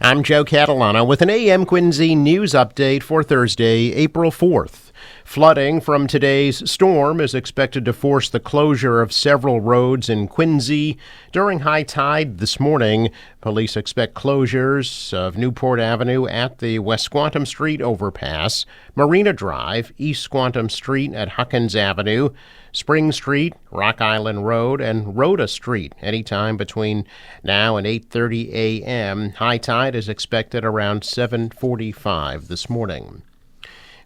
I'm Joe Catalano with an AM Quincy news update for Thursday, April 4th. Flooding from today's storm is expected to force the closure of several roads in Quincy during high tide this morning. Police expect closures of Newport Avenue at the West Squantum Street overpass, Marina Drive, East Squantum Street at Huckins Avenue, Spring Street, Rock Island Road, and Rhoda Street anytime between now and 8:30 a.m. High tide is expected around 7:45 this morning.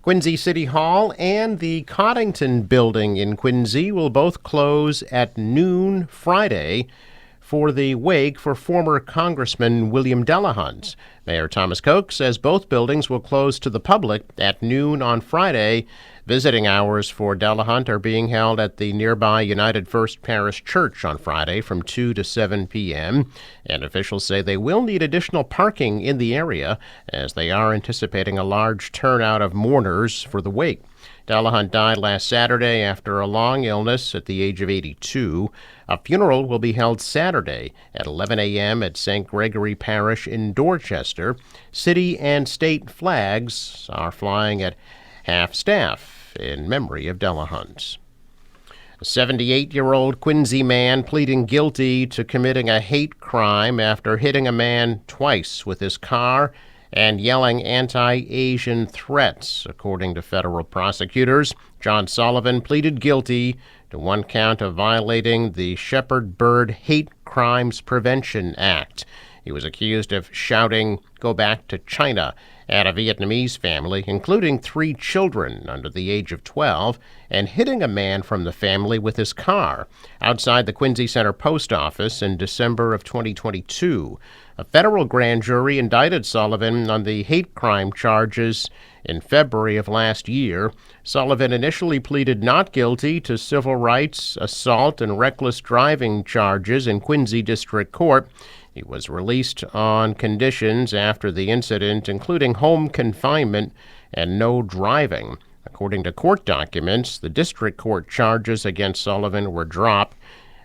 Quincy City Hall and the Coddington Building in Quincy will both close at noon Friday for the wake for former Congressman William Delahunt. Mayor Thomas Koch says both buildings will close to the public at noon on Friday. Visiting hours for Delahunt are being held at the nearby United First Parish Church on Friday from 2 to 7 p.m., and officials say they will need additional parking in the area as they are anticipating a large turnout of mourners for the wake. Delahunt died last Saturday after a long illness at the age of 82. A funeral will be held Saturday at 11 a.m. at St. Gregory Parish in Dorchester. City and state flags are flying at half-staff in memory of Delahunt. A 78-year-old Quincy man pleading guilty to committing a hate crime after hitting a man twice with his car and yelling anti-Asian threats, according to federal prosecutors. John Sullivan pleaded guilty to one count of violating the Shepherd Bird Hate Crimes Prevention Act. He was accused of shouting, "Go back to China," at a Vietnamese family, including 3 children under the age of 12, and hitting a man from the family with his car outside the Quincy Center Post Office in December of 2022. A federal grand jury indicted Sullivan on the hate crime charges in February of last year. Sullivan initially pleaded not guilty to civil rights, assault, and reckless driving charges in Quincy District Court. He was released on conditions after the incident, including home confinement and no driving. According to court documents, the district court charges against Sullivan were dropped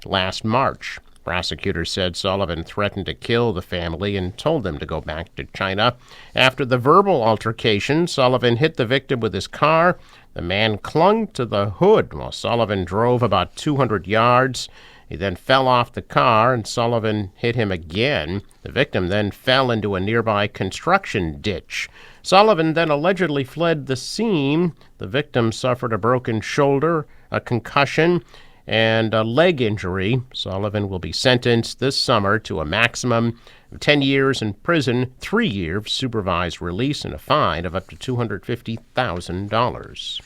last March. Prosecutors said Sullivan threatened to kill the family and told them to go back to China. After the verbal altercation, Sullivan hit the victim with his car. The man clung to the hood while Sullivan drove about 200 yards. He then fell off the car, and Sullivan hit him again. The victim then fell into a nearby construction ditch. Sullivan then allegedly fled the scene. The victim suffered a broken shoulder, a concussion, and a leg injury. Sullivan will be sentenced this summer to a maximum of 10 years in prison, 3 years supervised release, and a fine of up to $250,000.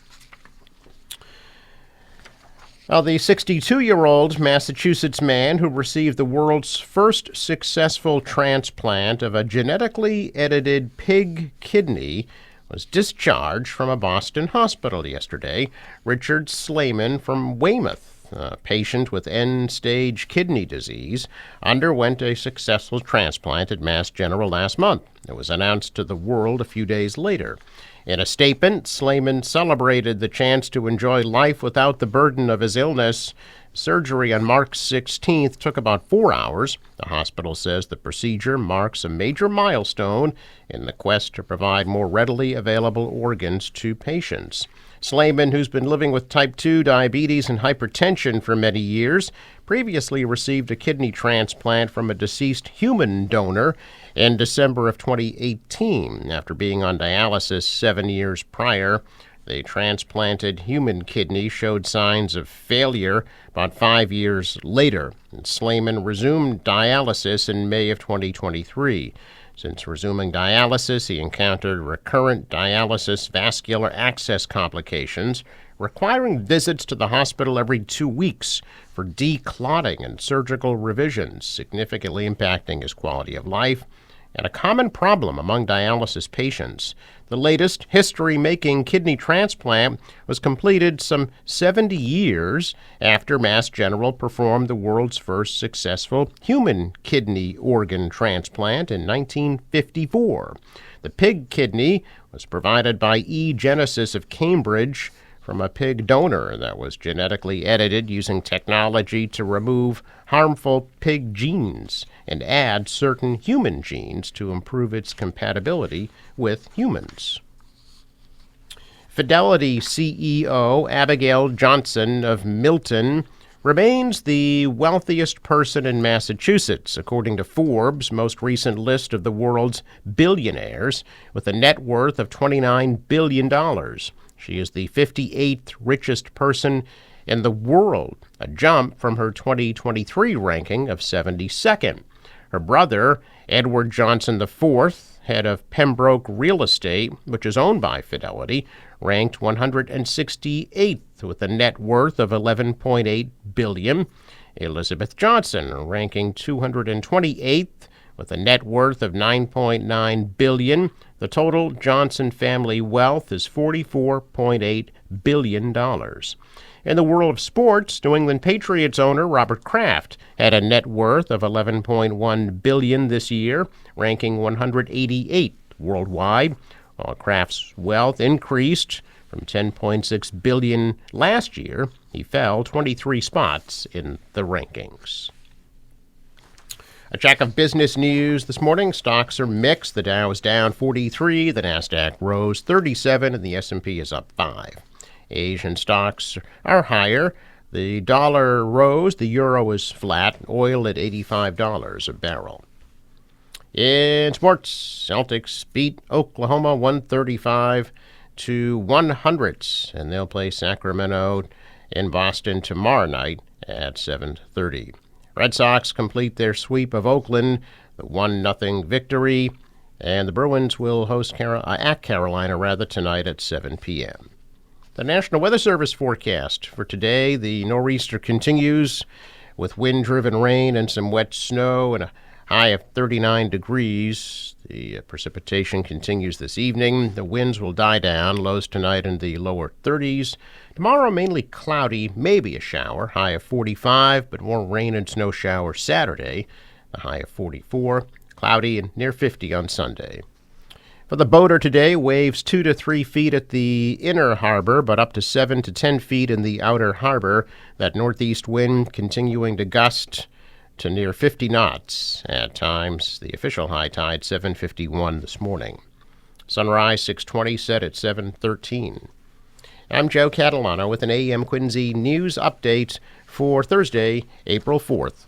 Well, the 62-year-old Massachusetts man who received the world's first successful transplant of a genetically edited pig kidney was discharged from a Boston hospital yesterday. Richard Slayman from Weymouth, a patient with end-stage kidney disease, underwent a successful transplant at Mass General last month. It was announced to the world a few days later. In a statement, Slayman celebrated the chance to enjoy life without the burden of his illness. Surgery on March 16th took about 4 hours. The hospital says the procedure marks a major milestone in the quest to provide more readily available organs to patients. Slayman, who's been living with type 2 diabetes and hypertension for many years, previously received a kidney transplant from a deceased human donor in December of 2018 after being on dialysis 7 years prior. The transplanted human kidney showed signs of failure about 5 years later, and Slayman resumed dialysis in May of 2023. Since resuming dialysis, he encountered recurrent dialysis vascular access complications, requiring visits to the hospital every 2 weeks for declotting and surgical revisions, significantly impacting his quality of life, and a common problem among dialysis patients. The latest history-making kidney transplant was completed some 70 years after Mass General performed the world's first successful human kidney organ transplant in 1954. The pig kidney was provided by eGenesis of Cambridge from a pig donor that was genetically edited using technology to remove harmful pig genes and add certain human genes to improve its compatibility with humans. Fidelity CEO Abigail Johnson of Milton remains the wealthiest person in Massachusetts, according to Forbes' most recent list of the world's billionaires, with a net worth of $29 billion. She is the 58th richest person in the world, a jump from her 2023 ranking of 72nd. Her brother, Edward Johnson IV, head of Pembroke Real Estate, which is owned by Fidelity, ranked 168th with a net worth of $11.8 billion. Elizabeth Johnson, ranking 228th with a net worth of $9.9 billion. The total Johnson family wealth is $44.8 billion. In the world of sports, New England Patriots owner Robert Kraft had a net worth of $11.1 billion this year, ranking 188th worldwide, while Kraft's wealth increased from $10.6 billion last year. He fell 23 spots in the rankings. A check of business news this morning. Stocks are mixed. The Dow is down 43, the Nasdaq rose 37, and the S&P is up 5. Asian stocks are higher. The dollar rose, the euro is flat, oil at $85 a barrel. In sports, Celtics beat Oklahoma 135-100, and they'll play Sacramento in Boston tomorrow night at 7:30. Red Sox complete their sweep of Oakland, the 1-0 victory, and the Bruins will host at Carolina tonight at 7 p.m. The National Weather Service forecast for today: the nor'easter continues with wind-driven rain and some wet snow and a high of 39 degrees. The precipitation continues this evening. The winds will die down, lows tonight in the lower 30s. Tomorrow, mainly cloudy, maybe a shower, high of 45, but more rain and snow showers Saturday, the high of 44. Cloudy and near 50 on Sunday. For the boater today, waves 2 to 3 feet at the inner harbor, but up to 7 to 10 feet in the outer harbor. That northeast wind continuing to gust to near 50 knots at times. The official high tide 7:51 this morning. Sunrise 6:20, set at 7:13. I'm Joe Catalano with an AM Quincy news update for Thursday, April 4th.